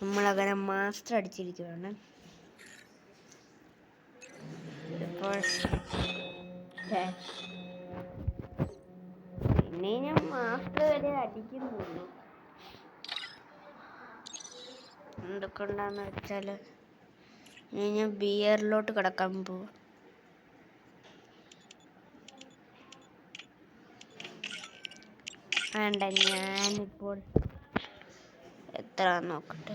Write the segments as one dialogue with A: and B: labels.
A: നമ്മളങ്ങനെ മാസ്റ്റർ അടിച്ചിരിക്കുകയാണ്. ഇപ്പോൾ പിന്നെ ഞാൻ മാസ്റ്റർ വരെ അടിക്കുന്നുള്ളൂ. എന്തൊക്കെയുണ്ടാന്ന് വെച്ചാൽ ഞാൻ ബിയറിലോട്ട് കിടക്കാൻ പോവും. വേണ്ട, ഞാനിപ്പോൾ എത്ര നോക്കട്ടെ,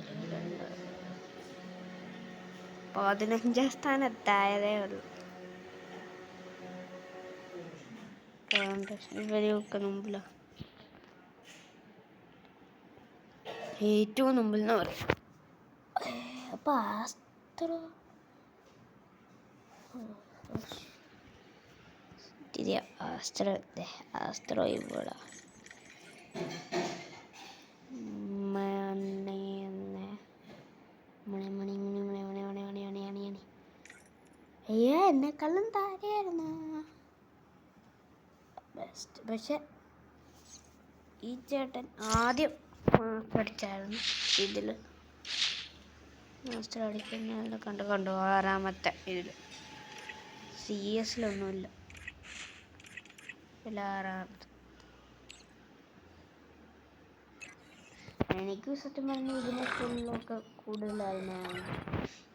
A: 15 സ്ഥാനത്തായതേ ഉള്ളൂ. ഇവരെയൊക്കെ മുമ്പില, ഏറ്റവും മുമ്പിൽ എന്ന് പറയും. അപ്പൊ ആസ്ത്രോ ഇവിടെ എന്നെക്കാളും താരെയായിരുന്നു ബെസ്റ്റ്. പക്ഷെ ഈ ചേട്ടൻ ആദ്യം പഠിച്ചായിരുന്നു. ഇതില് മാസ്റ്റർ അടിക്കുന്ന കണ്ടു 6ാമത്തെ ഇതില്. CS-ലൊന്നുമില്ല, 6ാമത്തെ. എനിക്ക് സത്യം പറഞ്ഞാൽ ഇതിനൊക്കെ കൂടുതലായിരുന്നു.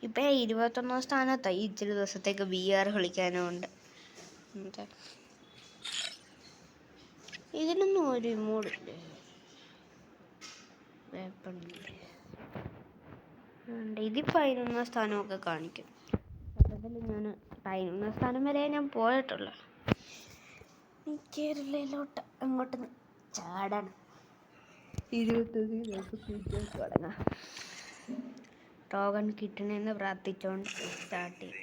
A: ഇപ്പം 21ാം സ്ഥാനത്തായി. ഇച്ചിരി ദിവസത്തേക്ക് VR കളിക്കാനുമുണ്ട്. ഇതിനൊന്നും ഒരു ഇമോഡില്ലേ, ഇതിപ്പോൾ 11ാം സ്ഥാനമൊക്കെ കാണിക്കും. സത്യത്തിൽ ഞാൻ 11ാം സ്ഥാനം വരെ ഞാൻ പോയിട്ടുള്ളൂ. കേരളയിലോട്ട് അങ്ങോട്ട് ചാടണം. 21 തുടങ്ങാം. ടോക്കൺ കിട്ടണമെന്ന് പ്രാർത്ഥിച്ചോണ്ട് സ്റ്റാർട്ട് ചെയ്യും.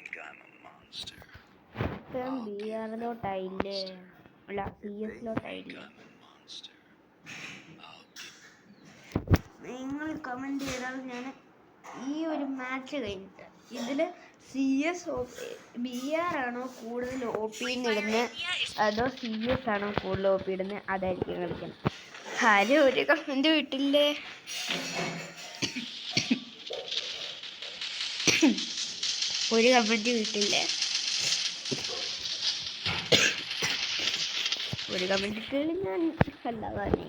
A: ഇപ്പം BR-ലോട്ടായില്ലേ, അല്ല CS-ലോട്ടായില്ലേ. നിങ്ങൾ കമൻറ്റ് ചെയ്താൽ ഞാൻ ഈ ഒരു മാച്ച് കഴിഞ്ഞിട്ട് ഇതിൽ BR ആണോ കൂടുതൽ OP ഇടുന്നത് അതോ CS ആണോ കൂടുതൽ OP ഇടുന്നത്, അതായിരിക്കും കളിക്കണം. ആരും ഒരു കമൻറ്റ് വിട്ടില്ലേ? ഒരു കമൻറ്റ് വിട്ടില്ലേ? ഒരു കമൻറ്റ് ഇട്ടാലും ഞാൻ അല്ലാതെ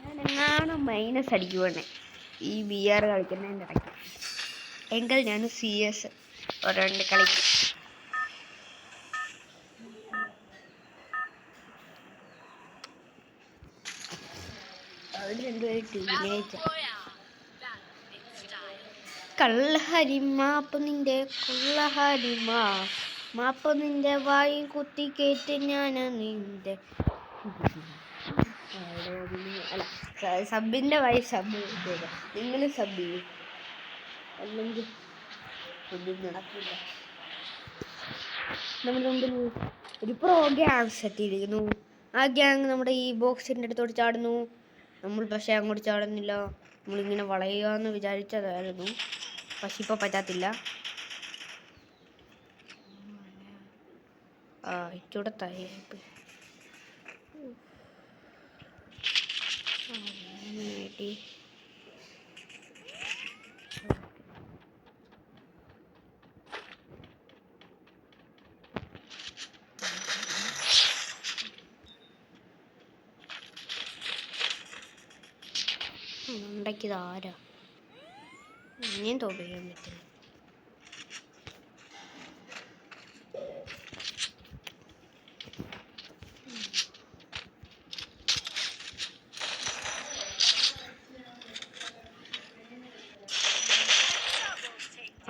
A: ഞാനെങ്ങാണ് മൈനസ് അടിക്കുവാണ് ഈ BR കളിക്കുന്നതിൻ്റെ ഇടയ്ക്ക്, എങ്കിൽ ഞാൻ CS ഒരെണ്ണം കളിക്കും. കള്ളഹരിമാപ്പ് നിന്റെ മാപ്പ് നിന്റെ വായിൽ കുത്തി കേട്ട് ഞാൻ നിന്റെ അല്ല സബിൻ്റെ വായി സബ് ചെയ്ത നിങ്ങൾ സബ് ചെയ്യും, അല്ലെങ്കിൽ ഒന്നും നടക്കില്ല. നമ്മുടെ മുമ്പിൽ ഒരു പ്രോ ഗ്യാങ് സെറ്റ് ചെയ്തിരിക്കുന്നു. ആ ഗ്യാങ് നമ്മുടെ ഈ ബോക്സിൻ്റെ അടുത്തോട്ട് ചാടുന്നു. നമ്മൾ പക്ഷേ അങ്ങോട്ട് ചാടുന്നില്ല. നമ്മളിങ്ങനെ വളയുക എന്ന് വിചാരിച്ചതായിരുന്നു, പക്ഷെ ഇപ്പോൾ പറ്റത്തില്ല. ഇച്ചൂടെ തയ്യായി ഉണ്ടാക്കിയത് ആരാ? ഇനിയും തോപ്പിക്കാൻ പറ്റില്ല.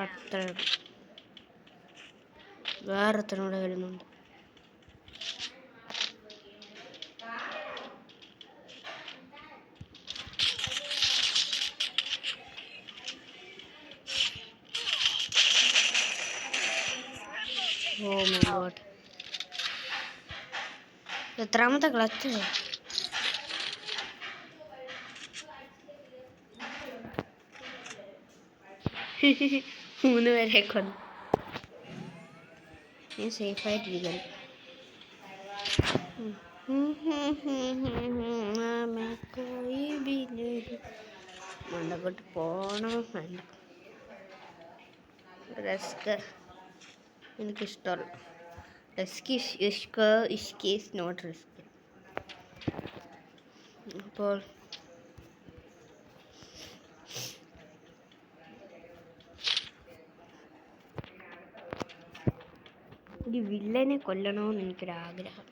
A: അത്ര വേറെത്തനോടെ വരുന്നുണ്ട്. ഓ മൈ ഗോഡ്, എത്രാമത്തെ ക്ലച്ച്? മൂന്ന് പേരെ കൊന്നു. ഞാൻ സേഫായിട്ടിരിക്കണം. അങ്ങോട്ട് പോകണം വേണ്ട. റിസ്ക് എനിക്കിഷ്ടമല്ല. Risk is not risk. അപ്പോൾ ഈ വില്ലനെ കൊല്ലണമെന്ന് എനിക്കൊരാഗ്രഹം.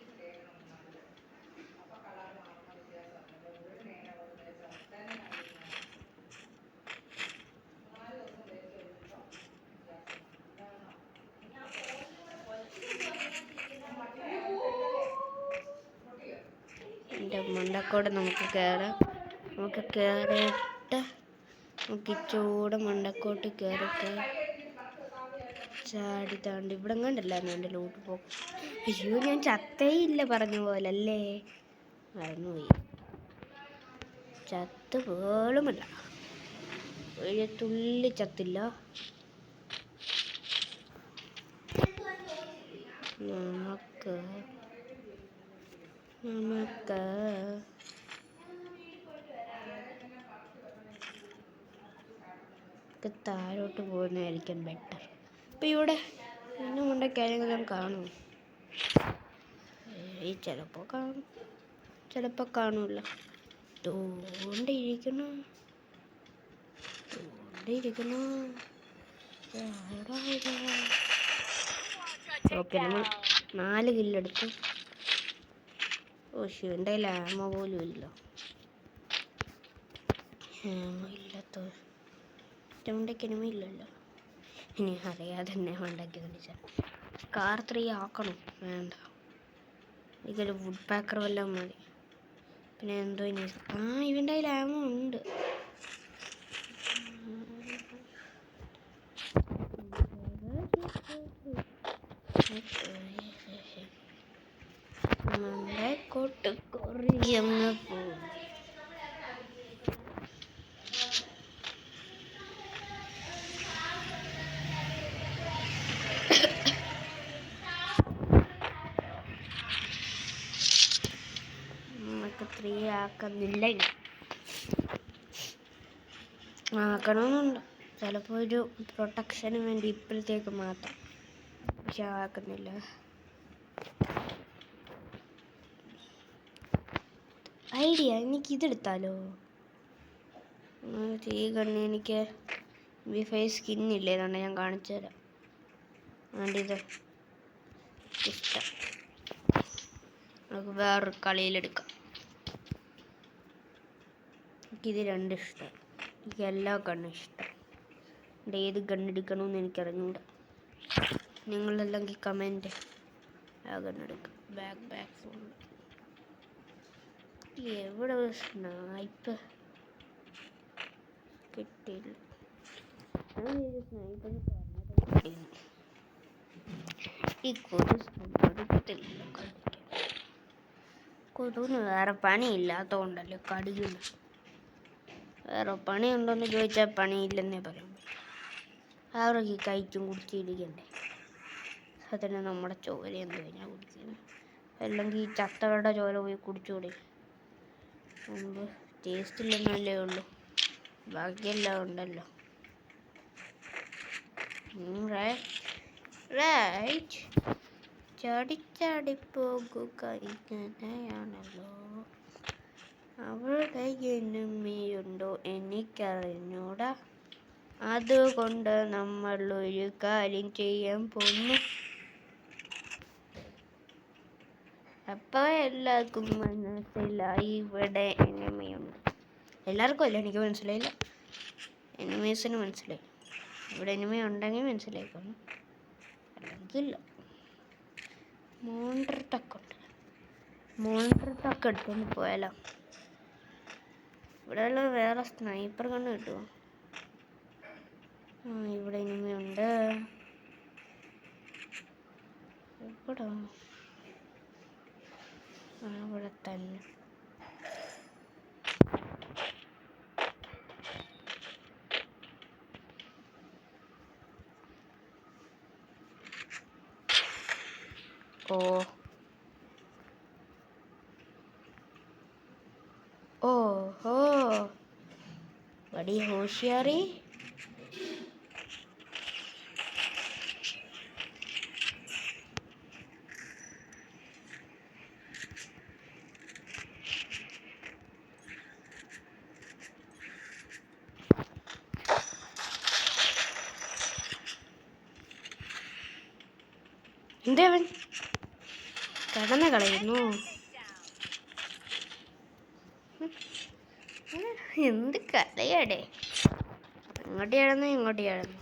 A: എൻ്റെ മണ്ടക്കോട് നമുക്ക് കയറിയിട്ട് നമുക്ക് ചൂട് മണ്ടക്കോട്ട് കയറിയിട്ട് ചാടി താണ്ടി ഇവിടെ കണ്ടില്ലായിരുന്നു എൻ്റെ ലൂട്ട് പോകും. അയ്യോ, ഞാൻ ചത്തേയില്ല പറഞ്ഞ പോലെ അല്ലേ, മറന്നുപോയി. ചത്ത് പോലുമില്ല, ഒരു തുള്ളി ചത്തില്ല. നമുക്ക് താഴോട്ട് പോകുന്നതായിരിക്കും ബെറ്റർ. ഇപ്പം ഇവിടെ ഇന്നും കൊണ്ട് കാര്യങ്ങളും കാണും. ചിലപ്പോൾ കാണും, ചിലപ്പോൾ കാണൂല. തോണ്ടിയിരിക്കുന്നു. ഓക്കെ, നമ്മൾ 4 കില്ലെടുത്തു. എൻ്റെ കയ്യിൽ ആമ പോലും ഇല്ല. ഇല്ലാത്ത ണ്ടയ്ക്കൊരുമ ഇല്ലല്ലോ. ഇനി അറിയാതെ തന്നെ ഉണ്ടാക്കി കളിച്ചാൽ കാർ 3 ആക്കണം. വേണ്ട, എനിക്കൊരു വുഡ് പാക്കർ വല്ലതും മതി. പിന്നെ എന്തോ ഇനി ഇവൻ്റെ കയ്യിൽ ആമ ഉണ്ട്. നമ്മുടെ കോട്ട് കുറയങ്ങ് പോകും. നമുക്ക് 3 ആക്കുന്നില്ല, ആക്കണമെന്നുണ്ട്. ചിലപ്പോൾ ഒരു പ്രൊട്ടക്ഷന് വേണ്ടി ഇപ്പോഴത്തേക്ക് മാത്രം, പക്ഷെ ആക്കുന്നില്ല. ഐഡിയ, എനിക്കിതെടുത്താലോ? ഈ കണ്ണ് എനിക്ക് V5 സ്കിന്നില്ലേ, അതുകൊണ്ട് ഞാൻ കാണിച്ചു തരാം. അതുകൊണ്ട് ഇത് ഇഷ്ടം, നമുക്ക് വേറൊരു കളിയിലെടുക്കാം. എനിക്കിത് 2 ഇഷ്ടം, എനിക്ക് എല്ലാ കണ്ണും ഇഷ്ടം. ഏത് കണ്ണെടുക്കണമെന്ന് എനിക്കറിഞ്ഞൂടാ. നിങ്ങളല്ലെങ്കിൽ കമൻറ്റ് ആ കണ്ണെടുക്കാം. ബാക്ക് ഫോൺ എവിടെ സ്നൈപ്പ് കിട്ടിയില്ല. ഈ കൊതുവിന് വേറെ പണിയില്ലാത്തതുകൊണ്ടല്ലേ കടിക്കുന്നു. വേറെ പണിയുണ്ടോയെന്ന് ചോദിച്ചാൽ പണിയില്ലെന്നേ പറയാൻ പറ്റും. അവർക്ക് കഴിച്ചും കുടിച്ചിരിക്കണ്ടേ. അതിന് നമ്മുടെ ചോര എന്ത് കഴിഞ്ഞാൽ കുടിക്കുന്നത്? അല്ലെങ്കിൽ ഈ ചത്തവരുടെ ചോര പോയി കുടിച്ചുകൂടി. മുമ്പ് ടേസ്റ്റ് ഇല്ലെന്നല്ലേ ഉള്ളൂ, ബാക്കിയെല്ലാം ഉണ്ടല്ലോ. റൈറ്റ്, ചാടിപ്പോകുക ഇങ്ങനെയാണല്ലോ. അവിടെ എനിമിയുണ്ടോ എനിക്കറിഞ്ഞൂടാ. അതുകൊണ്ട് നമ്മൾ ഒരു കാര്യം ചെയ്യാൻ പോകുന്നു. അപ്പോൾ എല്ലാവർക്കും മനസ്സിലായി ഇവിടെ എനിമിയുണ്ട്. എല്ലാവർക്കും അല്ല, എനിക്ക് മനസ്സിലായില്ല. എനിമീസിന് മനസ്സിലായി. ഇവിടെ എനിമി ഉണ്ടെങ്കിൽ മനസ്സിലായിക്കോണം, അല്ലെങ്കിൽ ഇല്ല. മോണ്ടർ ടക്ക് എടുത്തുകൊണ്ട് പോയാലോ? ഇവിടെയുള്ള വേറെ സ്നൈപ്പർ കണ്ണ് കിട്ടുമോ? ഇവിടെ എനിമിയുണ്ട്. എവിടാ? അവിടെ തന്നെ. बड़ी होशियारी। എന്തേവൻ കിടന്ന് കളയുന്നു. എന്ത് കഥയാടേ, ഇങ്ങോട്ട് കിടന്നു ഇങ്ങോട്ട് കിടന്നു.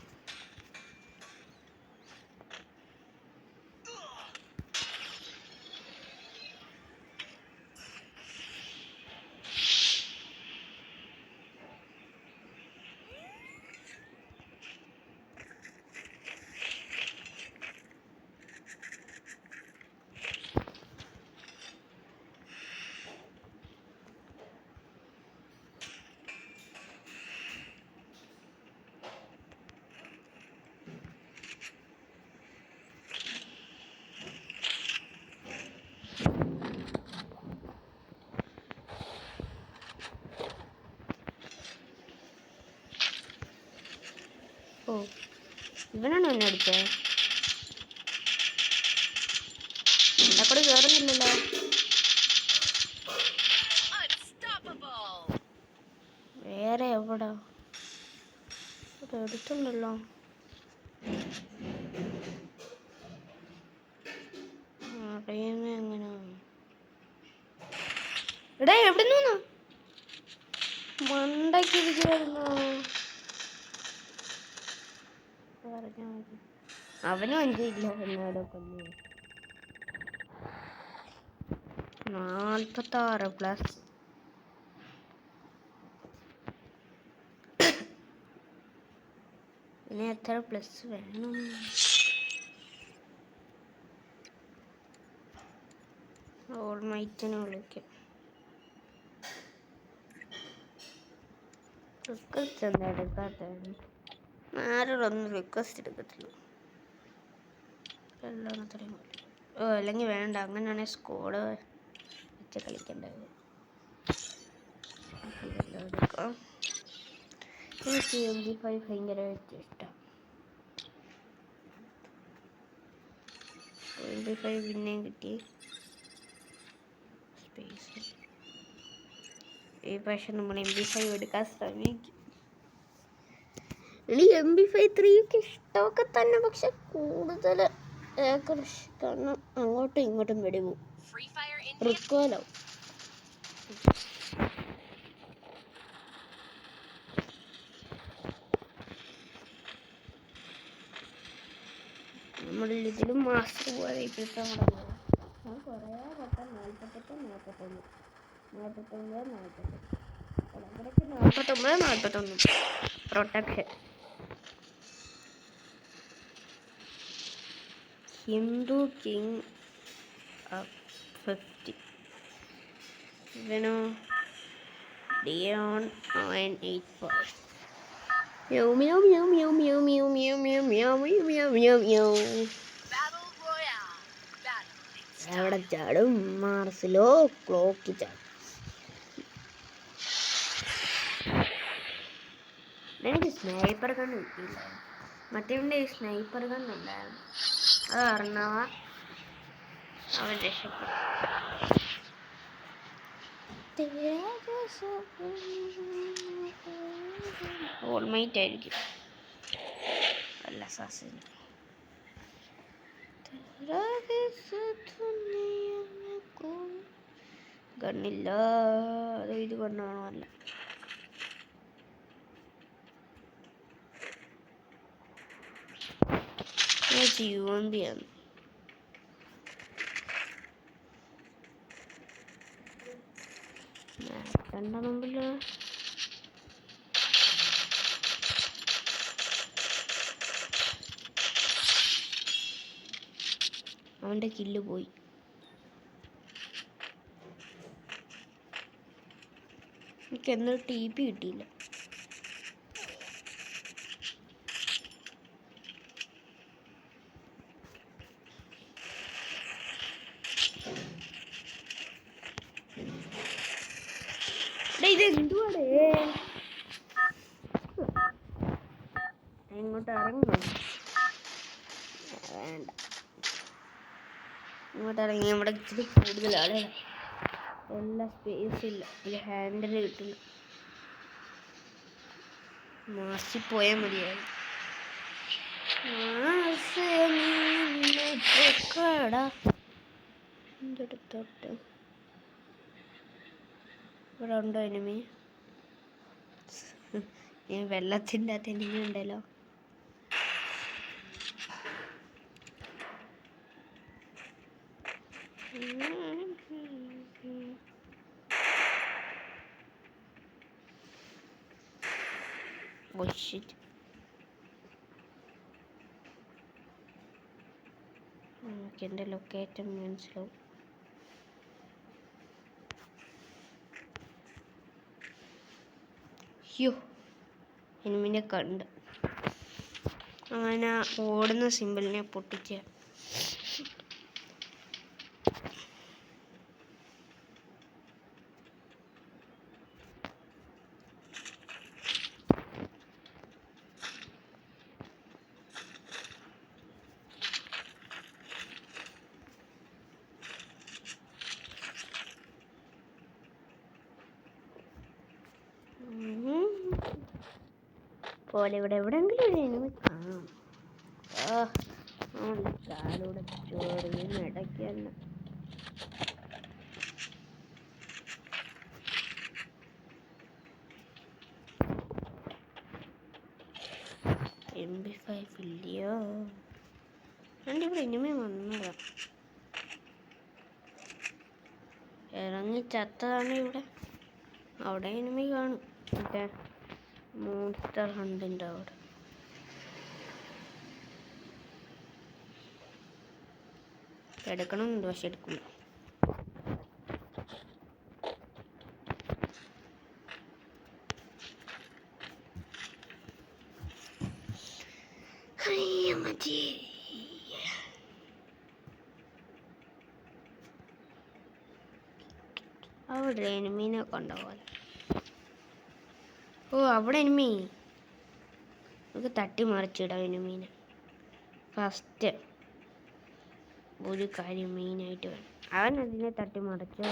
A: ഓ, ഇവനാണ് എന്നെ അടിച്ചത്. എന്നെ കൂടെ കയറുന്നില്ലല്ലോ. വേറെ എവിടാ എടുത്തുണ്ടല്ലോ. എങ്ങനെ എടാ എവിടെ നിന്ന് മണ്ടക്കിരിക്കുന്നു. അവനും അഞ്ചില്ല എന്നോട് കൊന്നു. 46 പ്ലസ്. ഇനി എത്ര പ്ലസ് വേണം? ഓൾമൈറ്റിനെ വിളിക്കാം. റിക്വസ്റ്റ് എന്താ എടുക്കാത്തത്? ആരോടൊന്നും റിക്വസ്റ്റ് എടുക്കത്തില്ല. എല്ലാം അത്രയും അല്ലെങ്കിൽ വേണ്ട. അങ്ങനെയാണെങ്കിൽ സ്കോഡ് വെച്ച് കളിക്കേണ്ടത്. എനിക്ക് MP5 ഭയങ്കരമായിട്ട് ഇഷ്ടം. MP5 പിന്നെയും കിട്ടി. സ്പേസ് ഈ പക്ഷെ നമ്മൾ MP5 എടുക്കാൻ ശ്രമിക്കും. ഇനി MP5 3 ഒക്കെ ഇഷ്ടമൊക്കെ തന്നെ, പക്ഷെ കൂടുതൽ കാരണം അങ്ങോട്ടും ഇങ്ങോട്ടും വെടിവും റിക്കോലോ. നമ്മളിൽ ഇതിലും മാസ്റ്റർ പോലെ ഇപ്പോഴത്തെ ഞാൻ കുറേ വട്ടം 48, 49 പ്രൊട്ടക്ഷൻ. ഹിന്ദു കിങ് 50. ഇവനോ ഡിയോൺ 985. അവിടെ ചാടും മാർസിലോ ക്ലോക്ക് ചാടും. എനിക്ക് സ്നൈപ്പർ ഗൺ കിട്ടിയില്ല. മറ്റേ സ്നൈപ്പർ ഗൺ ഉണ്ടായിരുന്നു, അത് അറിഞ്ഞവ അവൻ രക്ഷപ്പെട്ടു. ഓൾമൈറ്റ് ആയിരിക്കും, അല്ല സാസിന്. ഗണ്ണില്ല, അതോ ഇത് ഗണ്ണാണോ? അല്ല, UMP ആണ്. കണ്ട മുമ്പില് അവന്റെ കില്ല് പോയി. എനിക്ക് എന്നൊരു TP കിട്ടിയില്ല. ഇത് എന്തുവാടേ? ഇങ്ങോട്ട് ഇറങ്ങും. വേണ്ട, ഇങ്ങോട്ട് ഇറങ്ങി നമ്മുടെ ഇച്ചിരി കൂടുതലാണ്. എല്ലാ സ്പേസ് ഇല്ല, ഒരു ഹാൻഡിൽ കിട്ടില്ല. മാസിപ്പോയാൽ മതിയായിരുന്നു. ഇവിടെ ഉണ്ടോ എനിമി? വെള്ളത്തിൻ്റെ അകത്ത് എനിമി ഉണ്ടല്ലോ. Oh shit. എൻ്റെ ലൊക്കേറ്റം മനസ്സിലാവും. അയ്യോ, എനിമിനെ കണ്ട്. അങ്ങനെ ഓടുന്ന സിമ്പിളിനെ പൊട്ടിച്ച് പോലെ ഇവിടെ എവിടെയെങ്കിലും ഒരു എനിമി കാണാം. കാലൂടെ ചോറിന് ഇടയ്ക്ക് തന്നെ MP5 ഇല്ലയോ? എൻ്റെ ഇവിടെ എനിമി വന്നതാ, ഇറങ്ങി ചത്തതാണ് ഇവിടെ. അവിടെ എനിമി കാണും, മറ്റേ മോൺസ്റ്റർ ഹണ്ടിൻ്റെ അവിടെ. എടുക്കണമെന്നുണ്ട്, പക്ഷെ എടുക്കില്ല. അവിടെ എനിമീനെ കൊണ്ടുപോലെ. ഓ, അവിടെ എനിമി. നമുക്ക് തട്ടി മറിച്ചിടാം എനിമീനെ. ഫസ്റ്റ് ഒരു കാര്യം മെയിനായിട്ട് വേണം, അവൻ അതിനെ തട്ടി മറിച്ചോ.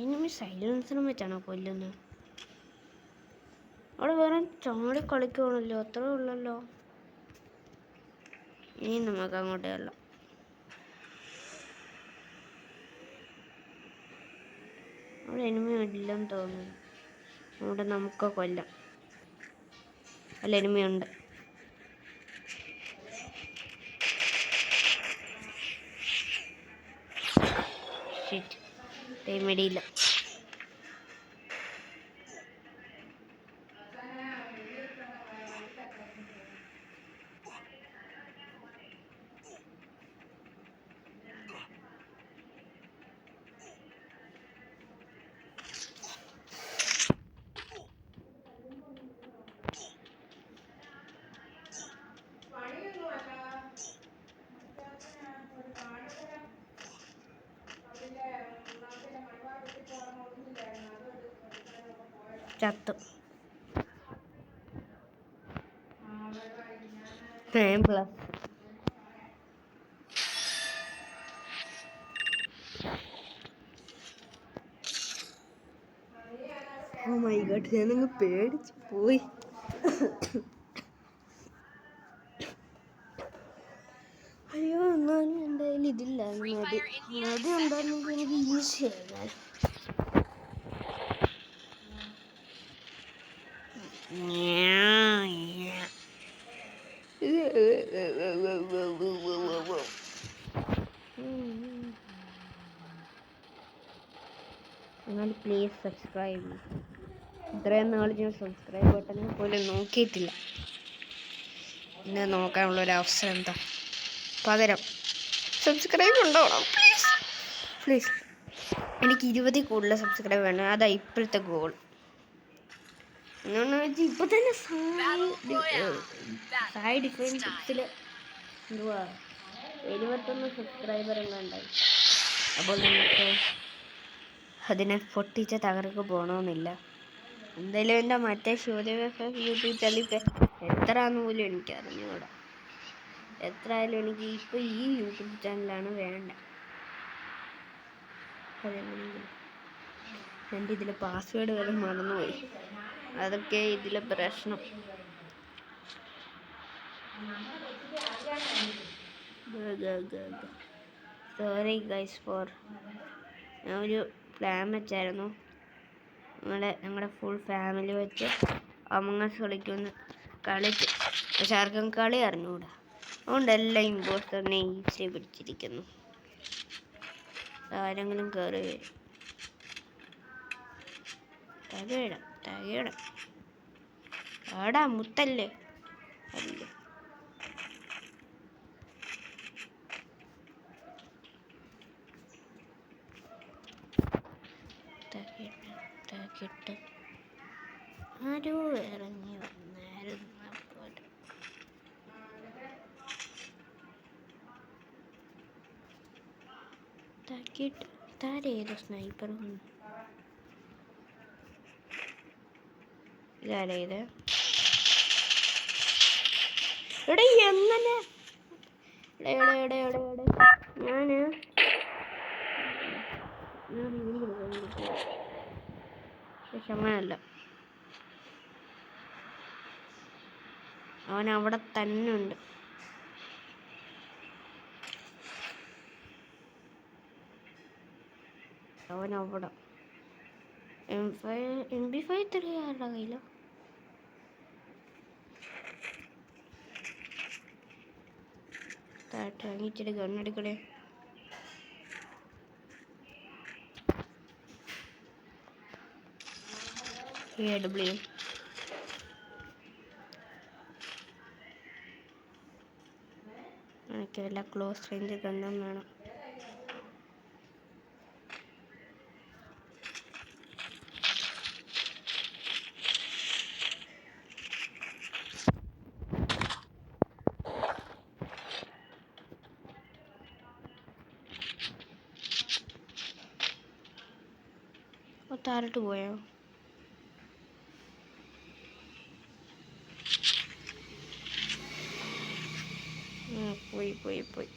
A: എനിമി സൈലൻസറും വെച്ചാണോ കൊല്ലുന്നത്? അവിടെ വേറെ ചാടി കളിക്കുവാണല്ലോ, അത്രേ ഉള്ളല്ലോ. ഇനി നമുക്ക് അങ്ങോട്ടേ ഉള്ളു. അവിടെ എനിമി ഇല്ലെന്ന് തോന്നുന്നു. അവിടെ നമുക്ക് കൊല്ലാം. അല്ല, എനിമിയുണ്ട്. ടൈമിടിയില്ല. ചത്തു. പ്ലസ് ഓ മൈ ഗോഡ്, ഞാനങ്ങ് പേടിച്ച് പോയി. അയ്യോ, എന്നാലും എൻ്റെ കയ്യിൽ ഇതില്ല. അത് ഉണ്ടായിരുന്നെങ്കിൽ എനിക്ക് ഈസി ആയിരുന്നു. എന്നാൽ പ്ലീസ് സബ്സ്ക്രൈബ്. ഇത്രയും നാൾ ഞാൻ സബ്സ്ക്രൈബ് ബട്ടനെ പോലും നോക്കിയിട്ടില്ല. എന്നെ നോക്കാനുള്ളൊരു അവസരം എന്താ? പകരം സബ്സ്ക്രൈബ് ഉണ്ടാവണം, പ്ലീസ് പ്ലീസ്. എനിക്ക് 20 കൂടുതൽ സബ്സ്ക്രൈബ് വേണം, അതാ ഇപ്പോഴത്തെ ഗോൾ. ഇപ്പൊ തന്നെ സായി ഡിഫറൻസിൽ എന്തുവാ 71 സബ്സ്ക്രൈബർ എങ്ങാണ്ടായി. അപ്പോൾ നമുക്ക് അതിനെ പൊട്ടിച്ച് തകർക്ക് പോകണമെന്നില്ല. എന്തായാലും എൻ്റെ മറ്റേ യൂട്യൂബ് ചാനലിൽ എത്രയാന്ന് പോലും എനിക്ക് അറിഞ്ഞൂടാ. എത്ര ആയാലും എനിക്ക് ഇപ്പോൾ ഈ യൂട്യൂബ് ചാനലാണ് വേണ്ട. അതെങ്ങനെയെങ്കിലും എൻ്റെ ഇതിലെ പാസ്വേഡ് വരെ മറന്നുപോയി. അതൊക്കെ ഇതിലെ പ്രശ്നം. Sorry guys for. ഞാൻ ഒരു പ്ലാൻ വെച്ചായിരുന്നു, ഞങ്ങളുടെ ഫുൾ ഫാമിലി വെച്ച് അമംഗ് അസ് കളിക്കുമെന്ന്. കളിച്ച് പക്ഷെ ആർക്കും കളി അറിഞ്ഞുകൂടാ. അതുകൊണ്ട് എല്ലാം ഇമ്പോസ്റ്ററിനെ ഈസി പിടിച്ചിരിക്കുന്നു. ആരെങ്കിലും കയറി വരും. തകയിടാം ആടാ മുത്തല്ലേ അല്ല. തകിട്ട് ആരോ ഇറങ്ങി വന്നായിരുന്നു. തകിട്ട് താരേതോ സ്നൈപ്പർ വന്നു. ഇതാരേ ഇത്? എടേ എങ്ങനെ ഞാന് പക്ഷെ അങ്ങനല്ല, അവൻ അവിടെ തന്നെ ഉണ്ട്. അവനവിടെ MP5 ആരുടെ കയ്യിലോ? താങ്ങിച്ചിട്ട് ഗണ്ണെടുക്കണേ. AW എനിക്ക് വല്ല ക്ലോസ് റേഞ്ച് ഗണ്ണും വേണം. താരോട്ട് പോയോ? പോയി.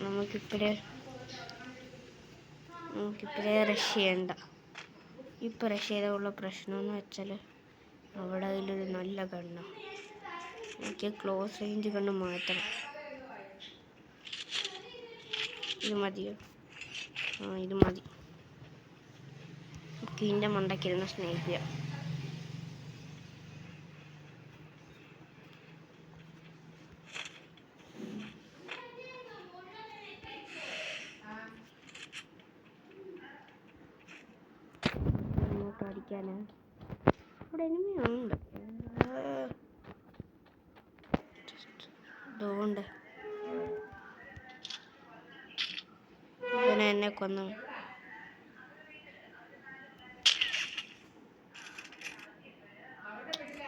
A: നമുക്കിപ്പോഴേ റഷ് ചെയ്യണ്ട. ഇപ്പം റഷ് ചെയ്തുള്ള പ്രശ്നമെന്ന് വെച്ചാൽ അവിടെ അതിലൊരു നല്ല ഗണ്ണ. എനിക്ക് ക്ലോസ് റേഞ്ച് കണ്ണ് മാറ്റണം. ഇത് മതിയോ? ഇത് മതി. ഇതിൻ്റെ മണ്ടയ്ക്കിരുന്ന് സ്നേഹ. അടിക്കാന് ഇവിടെ എനിമിയുണ്ട്. അതുകൊണ്ട് ഇവനെ എന്നെ കൊന്നു.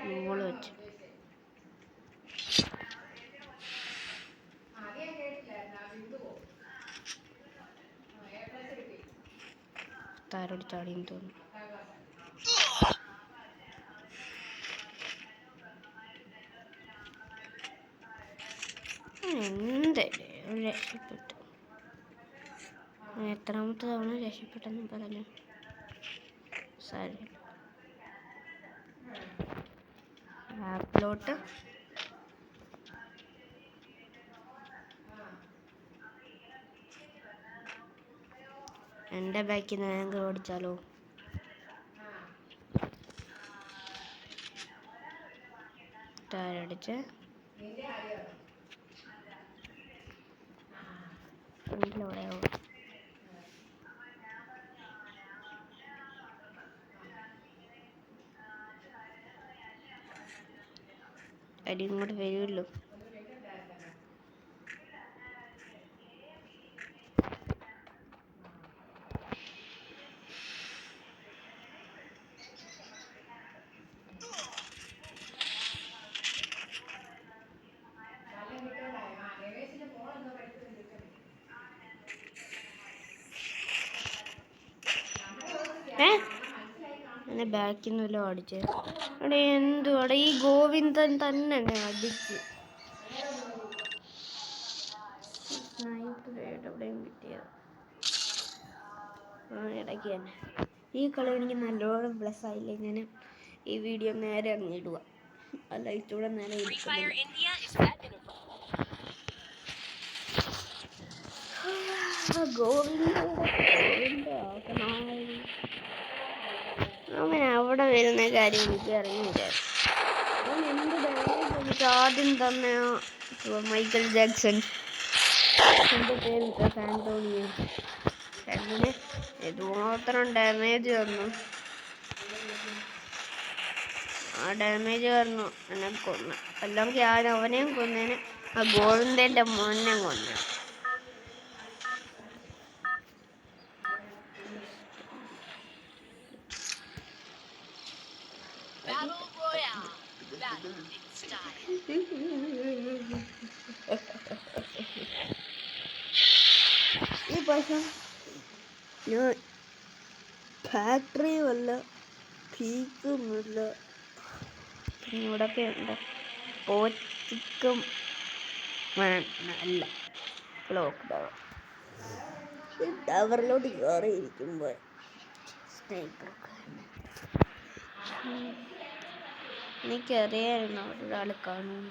A: മോള് വെച്ച് താരോട് ചാടിയെന്ന് തോന്നുന്നു. എന്തായാലും രക്ഷപ്പെട്ടു. എത്രാമത്തെ തവണ രക്ഷപ്പെട്ടെന്ന് പറഞ്ഞു. സാരി ആപ്പിലോട്ട് എൻ്റെ ബാക്കിൽ നിന്ന് ഞാൻ ഓടിച്ചാലോ? താരടിച്ച് ഫ്രണ്ടിലൂടെയോ? അടി ഇങ്ങോട്ട് വരുമല്ലോ. എന്നെ ബാക്കിൽ നിന്ന് വല്ലതും അടിച്ച് അവിടെ എന്തുവാടെ ഈ ഗോവിന്ദൻ തന്നെ എന്നെ അടിച്ച് എവിടെയും കിട്ടിയത് ഇടയ്ക്ക് തന്നെ. ഈ കളി എനിക്ക് നല്ലോണം പ്ലസ് ആയില്ലേ, ഞാൻ ഈ വീഡിയോ നേരെ അങ്ങിടുക, അല്ല ഇച്ചൂടെ നേരെ അവൻ അവിടെ വരുന്ന കാര്യം എനിക്ക് അറിയില്ല. അവൻ എന്ത് ഡാമേജ് ആദ്യം തന്നെ മൈക്കൽ ജാക്സൺ എൻ്റെ പേര് സാന്റോണിയോ എന്തിന് ഇതുമാത്രം ഡാമേജ് വന്നു. ആ ഡാമേജ് കാരണം എന്നെ കൊന്നു, അല്ലെങ്കിൽ ഞാൻ അവനെയും കൊന്നേനെ, ആ ഗോവിന്ദൻ്റെ മോനെ കൊന്നു. ഈ പക്ഷെ ഞാൻ ഫാക്ടറി വല്ല പീക്കുന്നില്ല. ഇവിടൊക്കെ ഉണ്ട് പോറ്റിക്കും അല്ല ക്ലോക്ക് ടവർ. ടവറിലോട്ട് കയറിയിരിക്കുമ്പോൾ സ്നൈപ്പറൊക്കെ എനിക്കറിയായിരുന്നു ഒരാൾ കാണും.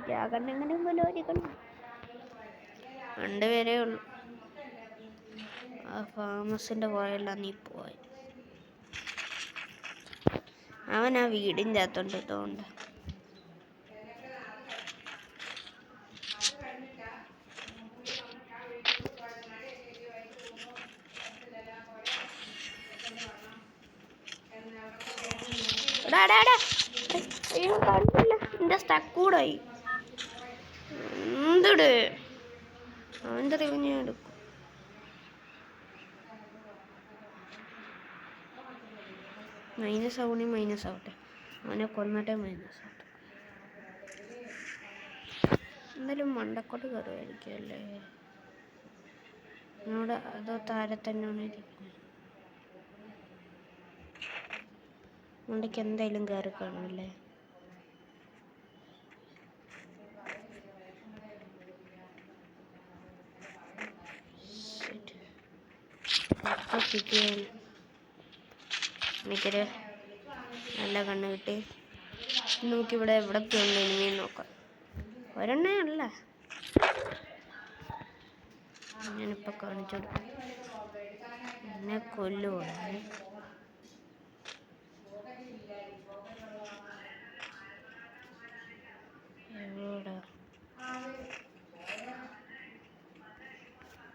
A: ജാഗരണെങ്കിലും പോലും 2 പേരേ ഉള്ളൂ. ആ ഫാമസിൻ്റെ പുറകെല്ലാം നീ പോയി. അവൻ ആ വീടിൻ്റെ അകത്തോണ്ട് ഇതുകൊണ്ട് കണ്ടില്ല, എൻ്റെ സ്റ്റക്കൂടായി. എന്തിട് അവൻ്റെ റിവ്യൂ എടുക്കും. മൈനസ് ആവട്ടെ, അവനെ കൊന്നിട്ടേ മൈനസ് ആവട്ടെ. എന്തായാലും മണ്ടക്കോട്ട് കയറുമായിരിക്കും അല്ലേ, എന്നോട് അതോ താരെ തന്നെയാണ് ഇരിക്കുന്നത്. മണ്ടയ്ക്ക് എന്തായാലും കയറി കാണുമല്ലേ. എനിക്കൊരു നല്ല കണ്ണ് കിട്ടി. നമുക്കിവിടെ എവിടൊക്കെ ഉണ്ട് ഇനിയും നോക്കാം. ഒരെണ്ണേ അല്ല, ഞാനിപ്പോൾ കാണിച്ചു കൊടുക്കും. എന്നെ കൊല്ലുവാണ്. എവിടെ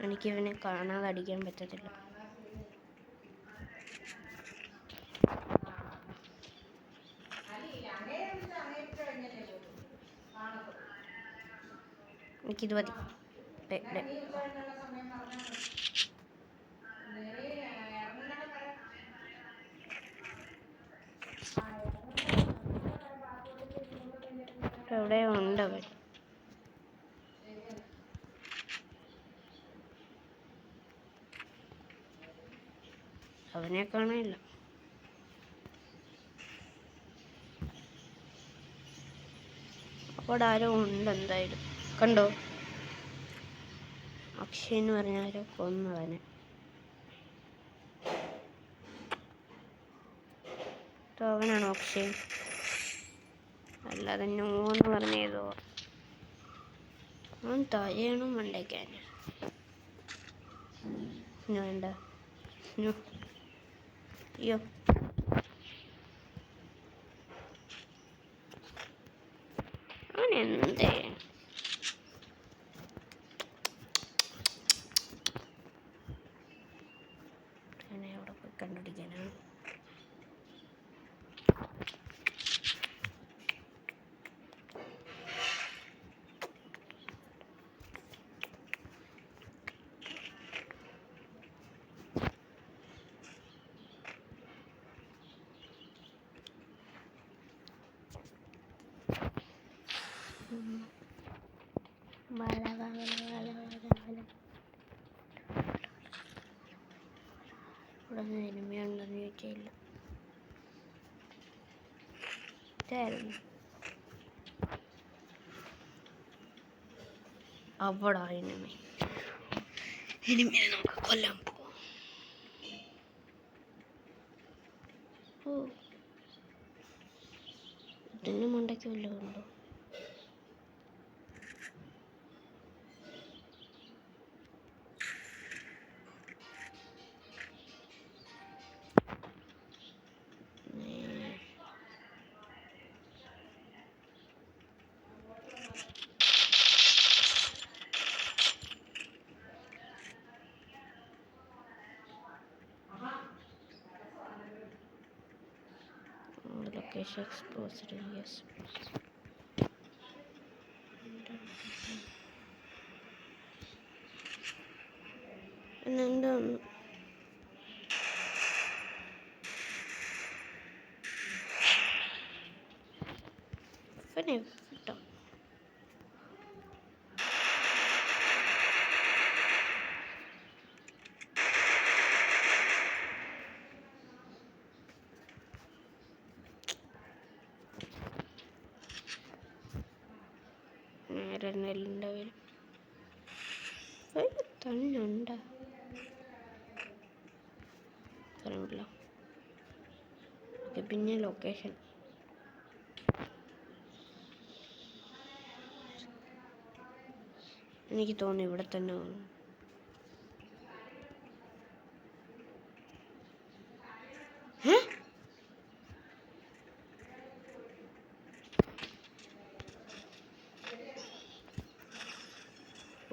A: എനിക്കിവനെ കാണാതെ അടിക്കാൻ പറ്റത്തില്ല. എനിക്കിത് മതി. എവിടെ ഉണ്ടവൻ? അവനെ കാണില്ല. അവിടെ ആരോ ഉണ്ട് എന്തായാലും. കണ്ടോ, അക്ഷയ് എന്ന് പറഞ്ഞ ആരോ കൊന്നവനെ. അവനാണോ അക്ഷയ്? അല്ലാതെ നോന്ന് പറഞ്ഞതോ. അവൻ തലയണം മണ്ടയ്ക്കാൻ വേണ്ട. അയ്യോ, അവൻ എന്തേ അവിടെ പോയി കണ്ടുപിടിക്കാനാണ്. ഇവിടെ എനിമയുണ്ടെന്ന് ചോദിച്ചില്ല. ഇതായിരുന്നു അവിടെ എനിമിയെ നമുക്ക് കൊല്ലാൻ പോവാം. ഇതിന് മണ്ടയ്ക്ക് വല്ലതും ഉണ്ടോ? Location exposed, yes. എന്താണ് കേട്ടോ? നേരെ നെല്ലിൻ്റെ വരും തന്നുണ്ട പറയണില്ല. പിന്നെ ലൊക്കേഷൻ എനിക്ക് തോന്നുന്നു ഇവിടെ തന്നെ വന്നു.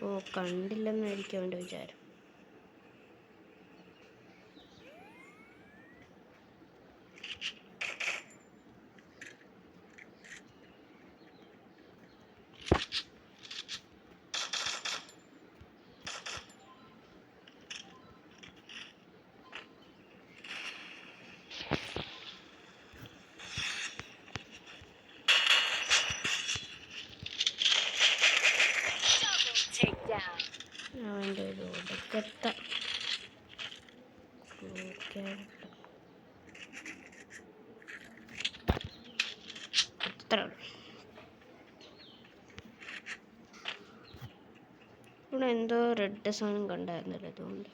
A: ഓ, കണ്ടില്ലെന്നായിരിക്കും അവൻ്റെ വിചാരം. അവൻ്റെ ഒരു ഒടുക്കത്ത അത്ര ഇവിടെ എന്തോ റെഡ് സാധനം കണ്ടായിരുന്നല്ലോ. അതുകൊണ്ട്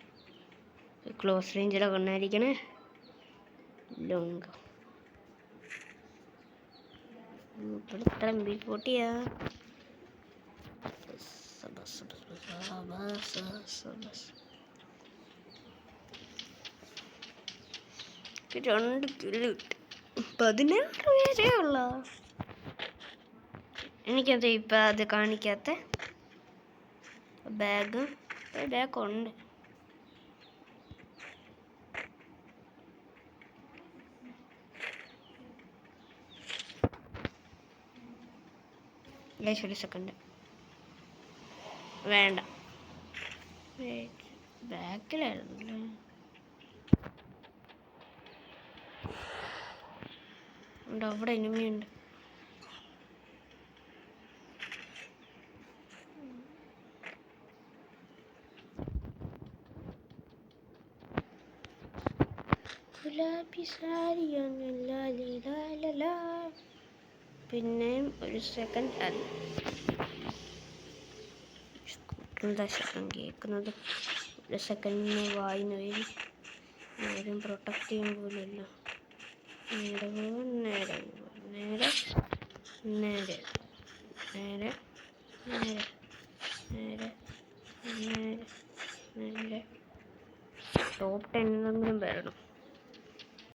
A: ക്ലോസ് റേഞ്ചിലെ കണ്ണായിരിക്കണേ. ലോങ് ഇത്ര MP40 2 കിലോ 16 പേരേ ഉള്ള. എനിക്കത് ഇപ്പം അത് കാണിക്കാത്ത ബാഗ് ഉണ്ട്. ഒരു സെക്കൻഡ് വേണ്ട, ബാക്കിലായിരുന്നു. അവിടെ എനിമിയുണ്ട്. പിന്നെയും ഒരു സെക്കൻഡ് എന്താ ശബ്ദം കേൾക്കുന്നത്? ഒരു സെക്കൻഡിന് വായിന്ന് വരും. നേരം പ്രൊട്ടക്ട് ചെയ്യാൻ പോലുമില്ല. നേരെ നേരെ നേരെ നേരെ നേരെ നേരെ